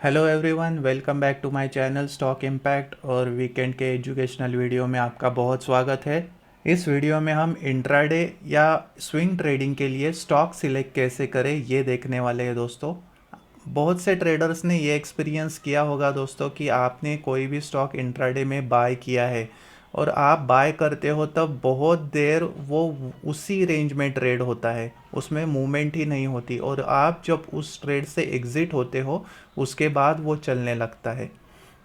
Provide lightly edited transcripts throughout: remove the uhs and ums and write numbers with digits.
Hello everyone, welcome back to my channel stock impact. और weekend के educational video में आपका बहुत स्वागत है। इस वीडियो में हम इंट्राडे या स्विंग ट्रेडिंग के लिए स्टॉक सिलेक्ट कैसे करें ये देखने वाले हैं दोस्तों। बहुत से ट्रेडर्स ने ये एक्सपीरियंस किया होगा दोस्तों कि आपने कोई भी स्टॉक इंट्राडे में बाय किया है और आप बाय करते हो तब बहुत देर वो उसी रेंज में ट्रेड होता है, उसमें मूवमेंट ही नहीं होती, और आप जब उस ट्रेड से एग्ज़िट होते हो उसके बाद वो चलने लगता है।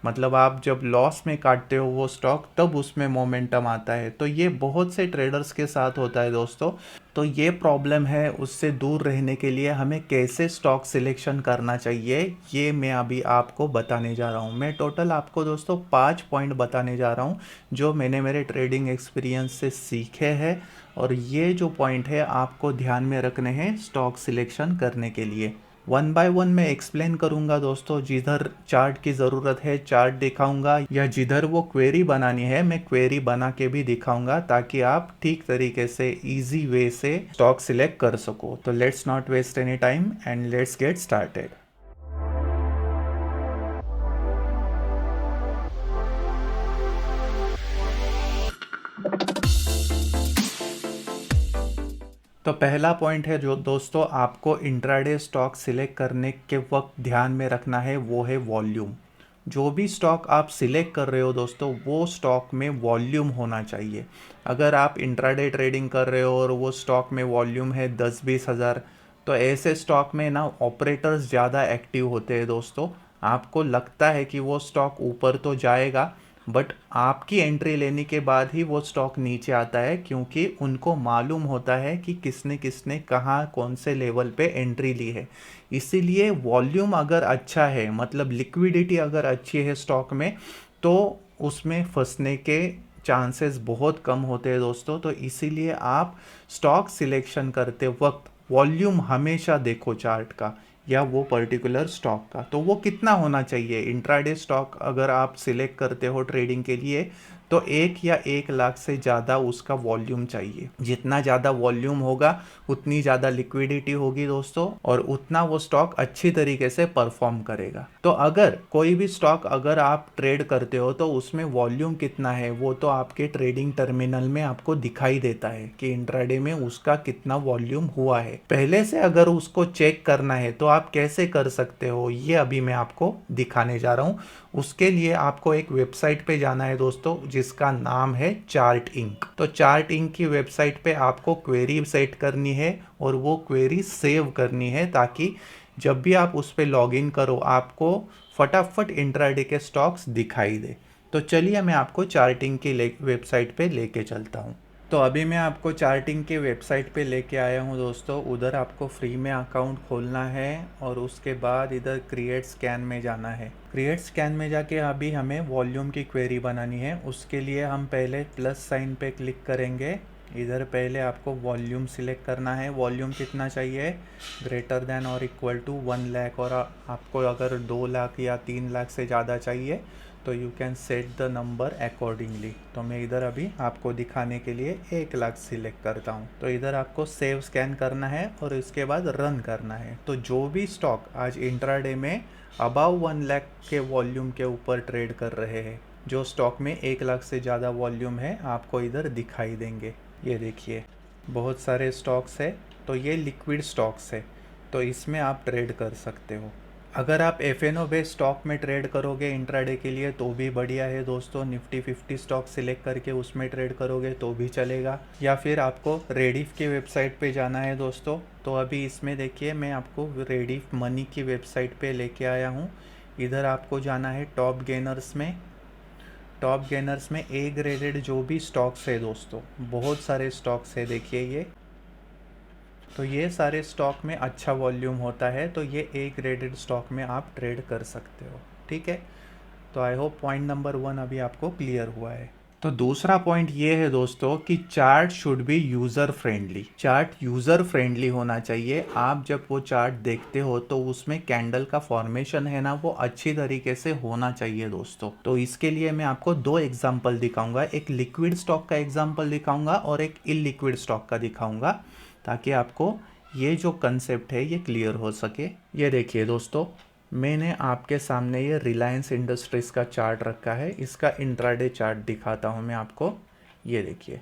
मतलब आप जब लॉस में काटते हो वो स्टॉक तब उसमें मोमेंटम आता है। तो ये बहुत से ट्रेडर्स के साथ होता है दोस्तों। तो ये प्रॉब्लम है, उससे दूर रहने के लिए हमें कैसे स्टॉक सिलेक्शन करना चाहिए ये मैं अभी आपको बताने जा रहा हूँ। मैं टोटल आपको दोस्तों 5 पॉइंट बताने जा रहा हूँ जो मैंने मेरे ट्रेडिंग एक्सपीरियंस से सीखे हैं, और ये जो पॉइंट है आपको ध्यान में रखने हैं स्टॉक सिलेक्शन करने के लिए। वन बाय वन मैं एक्सप्लेन करूंगा दोस्तों। जिधर चार्ट की ज़रूरत है चार्ट दिखाऊंगा, या जिधर वो क्वेरी बनानी है मैं क्वेरी बना के भी दिखाऊंगा, ताकि आप ठीक तरीके से इजी वे से स्टॉक सिलेक्ट कर सको। तो let's not waste any time and let's get started. तो पहला पॉइंट है जो दोस्तों आपको इंट्राडे स्टॉक सिलेक्ट करने के वक्त ध्यान में रखना है, वो है वॉल्यूम। जो भी स्टॉक आप सिलेक्ट कर रहे हो दोस्तों वो स्टॉक में वॉल्यूम होना चाहिए। अगर आप इंट्राडे ट्रेडिंग कर रहे हो और वो स्टॉक में वॉल्यूम है 10-20 हज़ार, तो ऐसे स्टॉक में ना ऑपरेटर्स ज़्यादा एक्टिव होते हैं दोस्तों। आपको लगता है कि वो स्टॉक ऊपर तो जाएगा, बट आपकी एंट्री लेने के बाद ही वो स्टॉक नीचे आता है, क्योंकि उनको मालूम होता है कि किसने किसने कहाँ कौन से लेवल पे एंट्री ली है। इसीलिए वॉल्यूम अगर अच्छा है, मतलब लिक्विडिटी अगर अच्छी है स्टॉक में, तो उसमें फंसने के चांसेस बहुत कम होते हैं दोस्तों। तो इसीलिए आप स्टॉक सिलेक्शन करते वक्त वॉल्यूम हमेशा देखो चार्ट का, या वो पर्टिकुलर स्टॉक का। तो वो कितना होना चाहिए? इंट्राडे स्टॉक अगर आप सिलेक्ट करते हो ट्रेडिंग के लिए तो 1 या 1 लाख से ज़्यादा उसका वॉल्यूम चाहिए। जितना ज़्यादा वॉल्यूम होगा उतनी ज़्यादा लिक्विडिटी होगी दोस्तों, और उतना वो स्टॉक अच्छी तरीके से परफॉर्म करेगा। तो अगर कोई भी स्टॉक अगर आप ट्रेड करते हो तो उसमें वॉल्यूम कितना है वो तो आपके ट्रेडिंग टर्मिनल में आपको दिखाई देता है कि इंट्राडे में उसका कितना वॉल्यूम हुआ है। पहले से अगर उसको चेक करना है तो आप कैसे कर सकते हो ये अभी मैं आपको दिखाने जा रहा हूँ। उसके लिए आपको एक वेबसाइट पे जाना है दोस्तों जिसका नाम है चार्ट इंक। तो चार्ट इंक की वेबसाइट पे आपको क्वेरी सेट करनी है और वो क्वेरी सेव करनी है, ताकि जब भी आप उस पर लॉग इन करो आपको फटाफट इंट्राडे के स्टॉक्स दिखाई दे। तो चलिए मैं आपको चार्टिंग की वेबसाइट पे लेके चलता हूँ। तो अभी मैं आपको चार्टिंग के वेबसाइट पे लेके आया हूँ दोस्तों। उधर आपको फ्री में अकाउंट खोलना है और उसके बाद इधर क्रिएट स्कैन में जाना है। क्रिएट स्कैन में जाके अभी हमें वॉल्यूम की क्वेरी बनानी है। उसके लिए हम पहले प्लस साइन पे क्लिक करेंगे। इधर पहले आपको वॉल्यूम सिलेक्ट करना है। वॉल्यूम कितना चाहिए? ग्रेटर देन और इक्वल टू 1 लाख, और आपको अगर 2 लाख या 3 लाख से ज़्यादा चाहिए तो you can set the number accordingly. तो मैं इधर अभी आपको दिखाने के लिए 1 लाख सिलेक्ट करता हूँ। तो इधर आपको सेव स्कैन करना है और इसके बाद रन करना है। तो जो भी स्टॉक आज इंट्राडे में अबाव 1 लाख के वॉल्यूम के ऊपर ट्रेड कर रहे हैं, जो स्टॉक में 1 लाख से ज़्यादा वॉल्यूम है, आपको इधर दिखाई देंगे। ये देखिए बहुत सारे स्टॉक्स है। तो ये लिक्विड स्टॉक्स है, तो इसमें आप ट्रेड कर सकते हो। अगर आप एफ.एन.ओ बेस्ड स्टॉक में ट्रेड करोगे इंट्राडे के लिए तो भी बढ़िया है दोस्तों। निफ्टी 50 स्टॉक सिलेक्ट करके उसमें ट्रेड करोगे तो भी चलेगा, या फिर आपको रेडिफ की वेबसाइट पे जाना है दोस्तों। तो अभी इसमें देखिए मैं आपको रेडिफ मनी की वेबसाइट पे लेके आया हूँ। इधर आपको जाना है टॉप गेनर्स में। टॉप गेनर्स में ए ग्रेडेड जो भी स्टॉक्स है दोस्तों, बहुत सारे स्टॉक्स है देखिए ये। तो ये सारे स्टॉक में अच्छा वॉल्यूम होता है, तो ये ए ग्रेडेड स्टॉक में आप ट्रेड कर सकते हो। ठीक है, तो आई होप पॉइंट नंबर 1 अभी आपको क्लियर हुआ है। तो दूसरा पॉइंट ये है दोस्तों कि chart should be user friendly. Chart user friendly होना चाहिए। आप जब वो चार्ट देखते हो तो उसमें कैंडल का फॉर्मेशन है ना, वो अच्छी तरीके से होना चाहिए दोस्तों। तो इसके लिए मैं आपको 2 एग्जांपल दिखाऊंगा। एक लिक्विड स्टॉक का एग्जांपल दिखाऊंगा और एक इलिक्विड स्टॉक का दिखाऊंगा, ताकि आपको ये जो कंसेप्ट है ये क्लियर हो सके। ये देखिए दोस्तों, मैंने आपके सामने ये रिलायंस इंडस्ट्रीज़ का चार्ट रखा है, इसका इंट्राडे चार्ट दिखाता हूँ मैं आपको। ये देखिए,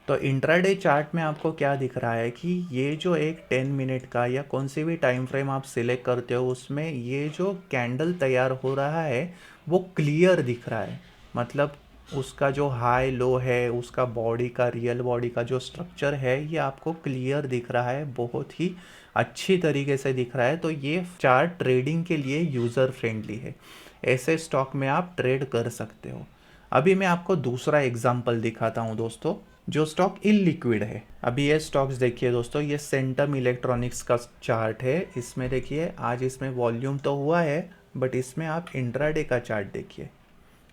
तो इंट्राडे चार्ट में आपको क्या दिख रहा है कि ये जो एक 10 मिनट का या कौन सी भी टाइम फ्रेम आप सिलेक्ट करते हो, उसमें ये जो कैंडल तैयार हो रहा है वो क्लियर दिख रहा है। मतलब उसका जो हाई लो है, उसका बॉडी का, रियल बॉडी का जो स्ट्रक्चर है, ये आपको क्लियर दिख रहा है, बहुत ही अच्छी तरीके से दिख रहा है। तो ये चार्ट ट्रेडिंग के लिए यूज़र फ्रेंडली है, ऐसे स्टॉक में आप ट्रेड कर सकते हो। अभी मैं आपको दूसरा एग्जांपल दिखाता हूँ दोस्तों, जो स्टॉक इलिक्विड है। अभी ये स्टॉक्स देखिए दोस्तों, ये सेंटम इलेक्ट्रॉनिक्स का चार्ट है। इसमें देखिए आज इसमें वॉल्यूम तो हुआ है, बट इसमें आप इंट्राडे का चार्ट देखिए।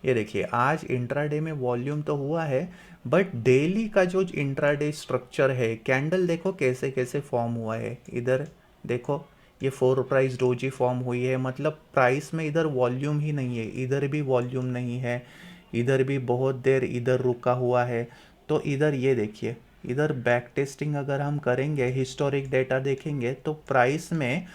ये देखिए आज इंट्राडे में वॉल्यूम तो हुआ है, बट डेली का जो इंट्राडे स्ट्रक्चर है, कैंडल देखो कैसे कैसे फॉर्म हुआ है। इधर देखो, ये 4 प्राइस डोजी फॉर्म हुई है, मतलब प्राइस में इधर वॉल्यूम ही नहीं है, इधर भी वॉल्यूम नहीं है, इधर भी बहुत देर इधर रुका हुआ है। तो इधर ये देखिए, इधर बैक टेस्टिंग अगर हम करेंगे, हिस्टोरिक डेटा देखेंगे, तो प्राइस में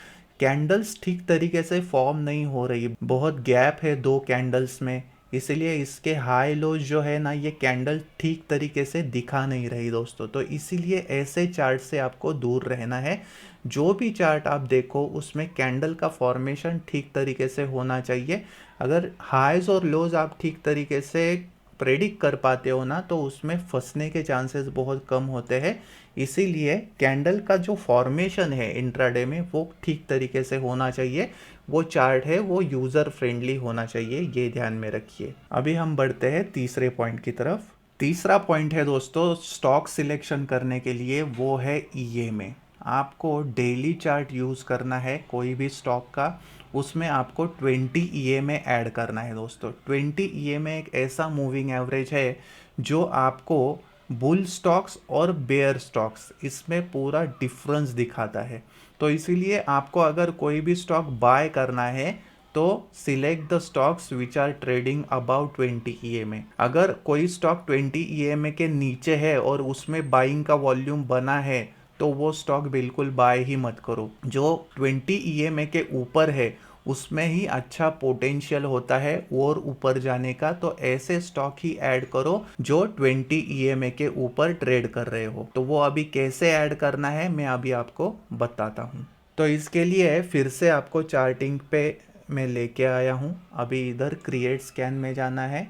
कैंडल्स ठीक तरीके से फॉर्म नहीं हो रही, बहुत गैप है दो कैंडल्स में। इसलिए इसके हाई लोज जो है ना, ये कैंडल ठीक तरीके से दिखा नहीं रही दोस्तों। तो इसीलिए ऐसे चार्ट से आपको दूर रहना है। जो भी चार्ट आप देखो उसमें कैंडल का फॉर्मेशन ठीक तरीके से होना चाहिए। अगर हाइज और लोज आप ठीक तरीके से प्रेडिक्ट कर पाते हो ना, तो उसमें फंसने के चांसेस बहुत कम होते हैं। इसीलिए कैंडल का जो फॉर्मेशन है इंट्राडे में, वो ठीक तरीके से होना चाहिए। वो चार्ट है वो यूज़र फ्रेंडली होना चाहिए, ये ध्यान में रखिए। अभी हम बढ़ते हैं तीसरे पॉइंट की तरफ। तीसरा पॉइंट है दोस्तों स्टॉक सिलेक्शन करने के लिए, वो है ईएमए। आपको डेली चार्ट यूज़ करना है कोई भी स्टॉक का, उसमें आपको 20 ईएमए ऐड करना है दोस्तों। 20 ईएमए एक ऐसा मूविंग एवरेज है जो आपको बुल स्टॉक्स और बेयर स्टॉक्स, इसमें पूरा डिफरेंस दिखाता है। तो इसीलिए आपको अगर कोई भी स्टॉक बाय करना है तो select the stocks which are trading about 20 EMA. अगर कोई स्टॉक 20 ईएमए के नीचे है और उसमें बाइंग का वॉल्यूम बना है, तो वो स्टॉक बिल्कुल बाय ही मत करो। जो 20 ईएमए के ऊपर है उसमें ही अच्छा पोटेंशियल होता है और ऊपर जाने का। तो ऐसे स्टॉक ही ऐड करो जो 20 ईएमए के ऊपर ट्रेड कर रहे हो। तो वो अभी कैसे ऐड करना है मैं अभी आपको बताता हूँ। तो इसके लिए फिर से आपको चार्टिंग पे मैं लेके आया हूँ। अभी इधर क्रिएट स्कैन में जाना है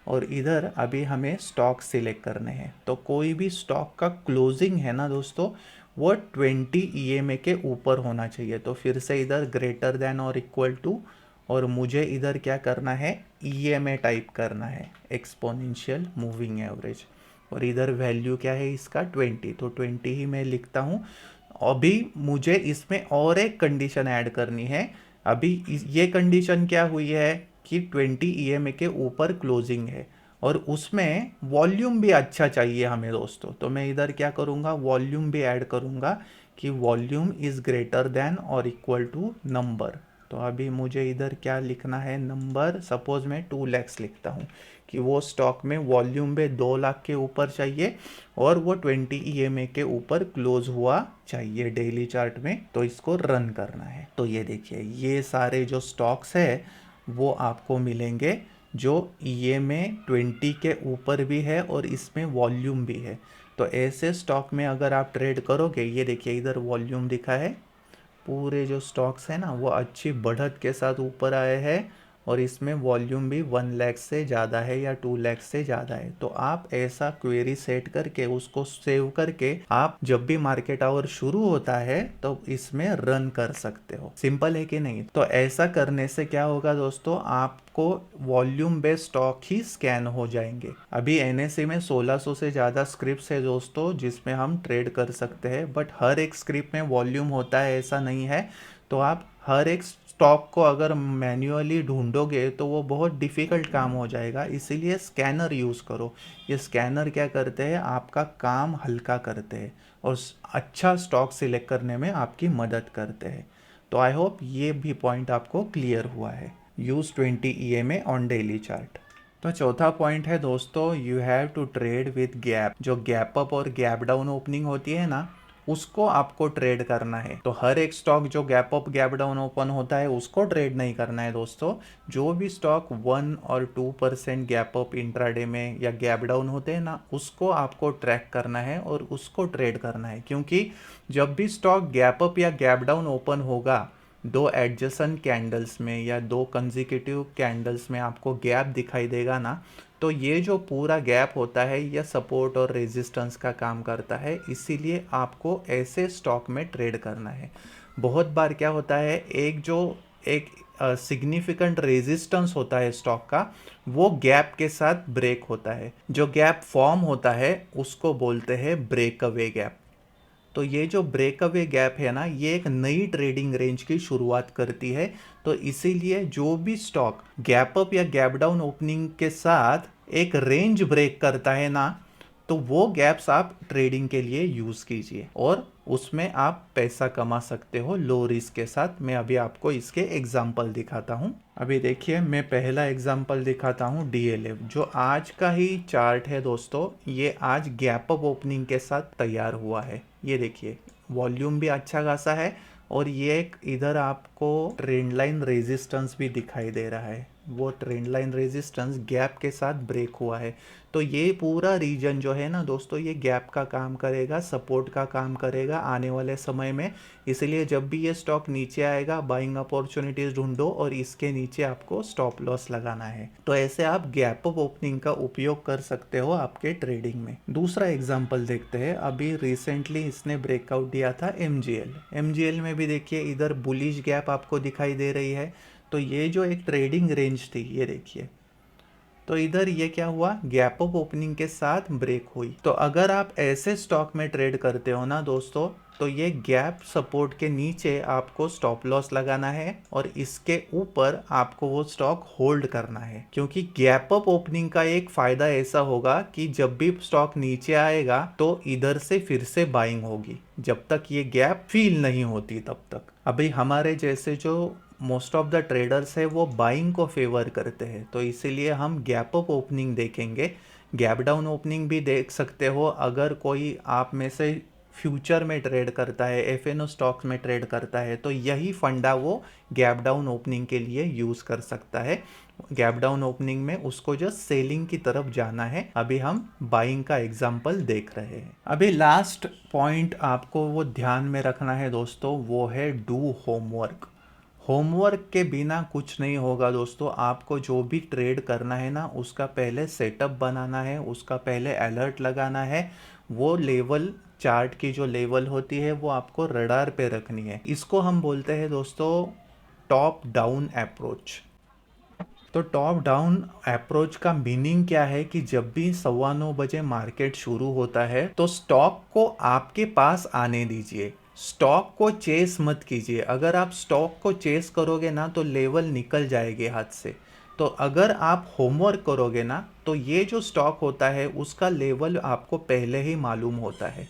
और इधर अभी हमें स्टॉक सिलेक्ट करने हैं। तो कोई भी स्टॉक का क्लोजिंग है ना दोस्तों, वो 20 ईएमए के ऊपर होना चाहिए। तो फिर से इधर ग्रेटर देन और इक्वल टू, और मुझे इधर क्या करना है, ईएमए टाइप करना है, एक्सपोनेंशियल मूविंग एवरेज। और इधर वैल्यू क्या है इसका, 20, तो 20 ही मैं लिखता हूँ। अभी मुझे इसमें और एक कंडीशन ऐड करनी है। अभी ये कंडीशन क्या हुई है कि 20 ईएमए के ऊपर क्लोजिंग है और उसमें वॉल्यूम भी अच्छा चाहिए हमें दोस्तों। तो मैं इधर क्या करूँगा, वॉल्यूम भी ऐड करूँगा कि वॉल्यूम इज़ ग्रेटर देन और इक्वल टू नंबर। तो अभी मुझे इधर क्या लिखना है, नंबर। सपोज मैं 2 lakhs लिखता हूँ कि वो स्टॉक में वॉल्यूम में 2 लाख के ऊपर चाहिए और वो 20 ईएमए के ऊपर क्लोज हुआ चाहिए डेली चार्ट में। तो इसको रन करना है। तो ये देखिए, ये सारे जो स्टॉक्स है वो आपको मिलेंगे जो ईएमए 20 के ऊपर भी है और इसमें वॉल्यूम भी है। तो ऐसे स्टॉक में अगर आप ट्रेड करोगे, ये देखिए इधर वॉल्यूम दिखा है, पूरे जो स्टॉक्स हैं ना वो अच्छी बढ़त के साथ ऊपर आए हैं और इसमें वॉल्यूम भी 1 लाख से ज़्यादा है या 2 लाख से ज़्यादा है। तो आप ऐसा क्वेरी सेट करके उसको सेव करके आप जब भी मार्केट आवर शुरू होता है तो इसमें रन कर सकते हो। सिंपल है कि नहीं। तो ऐसा करने से क्या होगा दोस्तों, आपको वॉल्यूम बेस्ड स्टॉक ही स्कैन हो जाएंगे। अभी एनएससी में 1600 से ज़्यादा स्क्रिप्ट्स है दोस्तों जिसमें हम ट्रेड कर सकते हैं, बट हर एक स्क्रिप्ट में वॉल्यूम होता है ऐसा नहीं है। तो आप हर एक स्टॉक को अगर मैन्युअली ढूंढोगे तो वो बहुत डिफ़िकल्ट काम हो जाएगा। इसीलिए स्कैनर यूज़ करो। ये स्कैनर क्या करते हैं, आपका काम हल्का करते हैं और अच्छा स्टॉक सिलेक्ट करने में आपकी मदद करते हैं। तो आई होप ये भी पॉइंट आपको क्लियर हुआ है। Use 20 EMA on daily chart. तो चौथा पॉइंट है दोस्तों, you have to trade with gap. जो गैप अप और गैप डाउन ओपनिंग होती है ना, उसको आपको ट्रेड करना है। तो हर एक स्टॉक जो gap up gap down open होता है उसको ट्रेड नहीं करना है दोस्तों। जो भी स्टॉक 1 और 2% गैप अप इंट्राडे में या गैप डाउन होते हैं ना, उसको आपको ट्रैक करना है और उसको ट्रेड करना है। क्योंकि जब भी स्टॉक गैप अप या गैप डाउन ओपन होगा, दो एडजेसेंट कैंडल्स में या दो कंसेक्यूटिव कैंडल्स में आपको गैप दिखाई देगा ना, तो ये जो पूरा गैप होता है यह सपोर्ट और रेजिस्टेंस का काम करता है। इसीलिए आपको ऐसे स्टॉक में ट्रेड करना है। बहुत बार क्या होता है, एक सिग्निफिकेंट रेजिस्टेंस होता है स्टॉक का, वो गैप के साथ ब्रेक होता है। जो गैप फॉर्म होता है उसको बोलते हैं ब्रेक अवे गैप। तो ये जो ब्रेकअवे गैप है ना, ये एक नई ट्रेडिंग रेंज की शुरुआत करती है। तो इसीलिए जो भी स्टॉक गैप अप या गैप डाउन ओपनिंग के साथ एक रेंज ब्रेक करता है ना, तो वो गैप्स आप ट्रेडिंग के लिए यूज़ कीजिए और उसमें आप पैसा कमा सकते हो लो रिस्क के साथ। मैं अभी आपको इसके एग्जाम्पल दिखाता हूँ। अभी देखिए, मैं पहला एग्जाम्पल दिखाता हूँ DLF, जो आज का ही चार्ट है दोस्तों। ये आज गैप अप ओपनिंग के साथ तैयार हुआ है। ये देखिए, वॉल्यूम भी अच्छा खासा है और ये एक इधर आपको ट्रेंड लाइन रेजिस्टेंस भी दिखाई दे रहा है। वो ट्रेंड लाइन रेजिस्टेंस गैप के साथ ब्रेक हुआ है। तो ये पूरा रीजन जो है ना दोस्तों, ये गैप का काम करेगा, सपोर्ट का काम करेगा आने वाले समय में। इसलिए जब भी ये स्टॉक नीचे आएगा, बाइंग अपॉर्चुनिटीज ढूंढो और इसके नीचे आपको स्टॉप लॉस लगाना है। तो ऐसे आप गैप अप ओपनिंग का उपयोग कर सकते हो आपके ट्रेडिंग में। दूसरा एग्जांपल देखते हैं। अभी रिसेंटली इसने ब्रेकआउट दिया था MGL में भी देखिए, इधर बुलिश गैप आपको दिखाई दे रही है। तो ये जो एक ट्रेडिंग रेंज थी, ये देखिए, तो इधर ये क्या हुआ, गैप अप ओपनिंग के साथ ब्रेक हुई। तो अगर आप ऐसे स्टॉक में ट्रेड करते हो ना दोस्तों, तो ये गैप सपोर्ट के नीचे आपको स्टॉप लॉस लगाना है और इसके ऊपर आपको वो स्टॉक होल्ड करना है। क्योंकि गैप अप ओपनिंग का एक फायदा ऐसा होगा कि जब भी स्टॉक नीचे आएगा तो इधर से फिर से बाइंग होगी, जब तक ये गैप फील नहीं होती तब तक। अभी हमारे जैसे जो मोस्ट ऑफ द ट्रेडर्स है वो बाइंग को फेवर करते हैं, तो इसीलिए हम गैप अप ओपनिंग देखेंगे। गैप डाउन ओपनिंग भी देख सकते हो। अगर कोई आप में से फ्यूचर में ट्रेड करता है, FNO स्टॉक्स में ट्रेड करता है, तो यही फंडा वो गैप डाउन ओपनिंग के लिए यूज़ कर सकता है। गैप डाउन ओपनिंग में उसको जस्ट सेलिंग की तरफ जाना है। अभी हम बाइंग का एग्जांपल देख रहे हैं। अभी लास्ट पॉइंट आपको वो ध्यान में रखना है दोस्तों, वो है डू होमवर्क। होमवर्क के बिना कुछ नहीं होगा दोस्तों। आपको जो भी ट्रेड करना है ना, उसका पहले सेटअप बनाना है, उसका पहले अलर्ट लगाना है। वो लेवल, चार्ट की जो लेवल होती है वो आपको रडार पे रखनी है। इसको हम बोलते हैं दोस्तों टॉप डाउन अप्रोच। तो टॉप डाउन अप्रोच का मीनिंग क्या है कि जब भी 9:15 बजे मार्केट शुरू होता है तो स्टॉक को आपके पास आने दीजिए। स्टॉक को चेस मत कीजिए। अगर आप स्टॉक को चेस करोगे ना तो लेवल निकल जाएंगे हाथ से। तो अगर आप होमवर्क करोगे ना, तो ये जो स्टॉक होता है उसका लेवल आपको पहले ही मालूम होता है।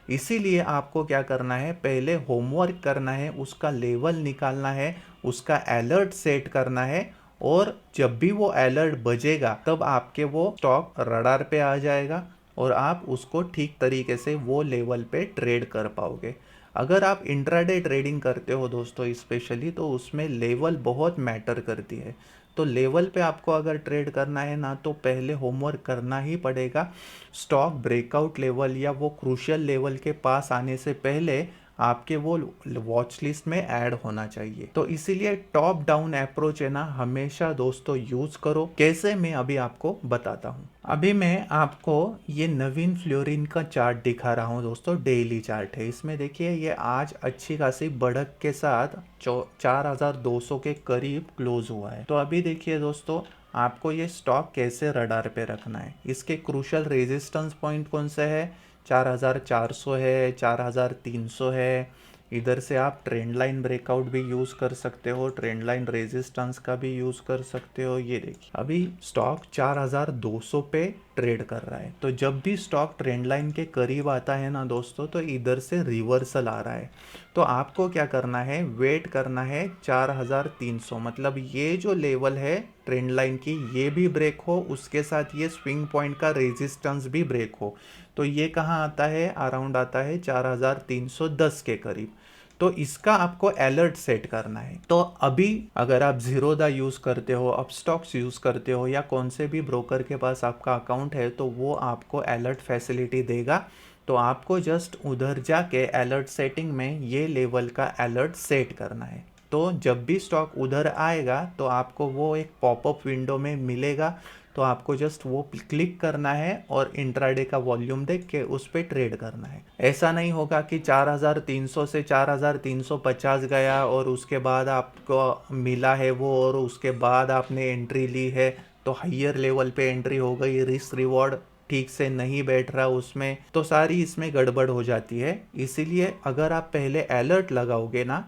इसीलिए आपको क्या करना है, पहले होमवर्क करना है, उसका लेवल निकालना है, उसका अलर्ट सेट करना है। और जब भी वो अलर्ट बजेगा तब आपके वो स्टॉक रडार पे आ जाएगा और आप उसको ठीक तरीके से वो लेवल पे ट्रेड कर पाओगे। अगर आप इंट्राडे ट्रेडिंग करते हो दोस्तों स्पेशली, तो उसमें लेवल बहुत मैटर करती है। तो लेवल पे आपको अगर ट्रेड करना है ना, तो पहले होमवर्क करना ही पड़ेगा। स्टॉक ब्रेकआउट लेवल या वो क्रूशियल लेवल के पास आने से पहले आपके वो वॉच लिस्ट में ऐड होना चाहिए। तो इसीलिए टॉप डाउन अप्रोच है ना, हमेशा दोस्तों यूज करो। कैसे, मैं अभी आपको बताता हूँ। अभी मैं आपको ये नवीन फ्लोरिन का चार्ट दिखा रहा हूँ दोस्तों। डेली चार्ट है। इसमें देखिए, ये आज अच्छी खासी बढ़त के साथ 4200 के करीब क्लोज हुआ है। तो अभी देखिए दोस्तों, आपको ये स्टॉक कैसे रडार पे रखना है। इसके क्रूशियल रेजिस्टेंस पॉइंट कौन से है, 4400 है, 4300 है। इधर से आप ट्रेंड लाइन ब्रेकआउट भी यूज़ कर सकते हो, ट्रेंड लाइन रेजिस्टेंस का भी यूज़ कर सकते हो। ये देखिए, अभी स्टॉक 4200 पे ट्रेड कर रहा है। तो जब भी स्टॉक ट्रेंड लाइन के करीब आता है ना दोस्तों, तो इधर से रिवर्सल आ रहा है। तो आपको क्या करना है, वेट करना है 4300, मतलब ये जो लेवल है ट्रेंड लाइन की ये भी ब्रेक हो, उसके साथ ये स्विंग पॉइंट का रेजिस्टेंस भी ब्रेक हो। तो ये कहाँ आता है, अराउंड आता है 4310 के करीब। तो इसका आपको अलर्ट सेट करना है। तो अभी अगर आप जीरोधा यूज़ करते हो, अपस्टॉक्स यूज़ करते हो, या कौन से भी ब्रोकर के पास आपका अकाउंट है, तो वो आपको अलर्ट फैसिलिटी देगा। तो आपको जस्ट उधर जाके अलर्ट सेटिंग में ये लेवल का अलर्ट सेट करना है। तो जब भी स्टॉक उधर आएगा तो आपको वो एक पॉपअप विंडो में मिलेगा। तो आपको जस्ट वो क्लिक करना है और इंट्राडे का वॉल्यूम देख के उस पर ट्रेड करना है। ऐसा नहीं होगा कि 4300 से 4350 गया और उसके बाद आपको मिला है वो और उसके बाद आपने एंट्री ली है, तो हाइयर लेवल पे एंट्री हो गई, रिस्क रिवॉर्ड ठीक से नहीं बैठ रहा उसमें, तो सारी इसमें गड़बड़ हो जाती है। इसीलिए अगर आप पहले अलर्ट लगाओगे ना,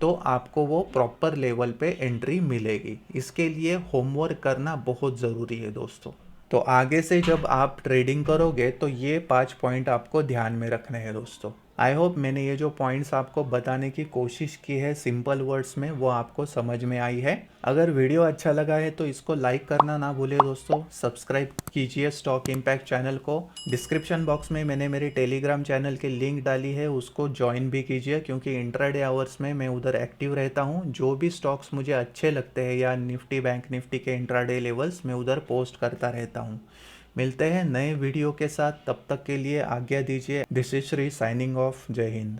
तो आपको वो प्रॉपर लेवल पे एंट्री मिलेगी। इसके लिए होमवर्क करना बहुत ज़रूरी है दोस्तों। तो आगे से जब आप ट्रेडिंग करोगे तो ये 5 पॉइंट आपको ध्यान में रखने हैं दोस्तों। आई होप मैंने ये जो पॉइंट्स आपको बताने की कोशिश की है सिंपल वर्ड्स में, वो आपको समझ में आई है। अगर वीडियो अच्छा लगा है तो इसको लाइक करना ना भूले दोस्तों। सब्सक्राइब कीजिए स्टॉक इम्पैक्ट चैनल को। डिस्क्रिप्शन बॉक्स में मैंने मेरी टेलीग्राम चैनल की लिंक डाली है, उसको ज्वाइन भी कीजिए, क्योंकि इंट्राडे आवर्स में मैं उधर एक्टिव रहता हूँ। जो भी स्टॉक्स मुझे अच्छे लगते हैं या निफ्टी बैंक निफ्टी के इंट्राडे लेवल्स, मैं उधर पोस्ट करता रहता हूँ। मिलते हैं नए वीडियो के साथ, तब तक के लिए आज्ञा दीजिए। This is Shri signing off. जय हिंद।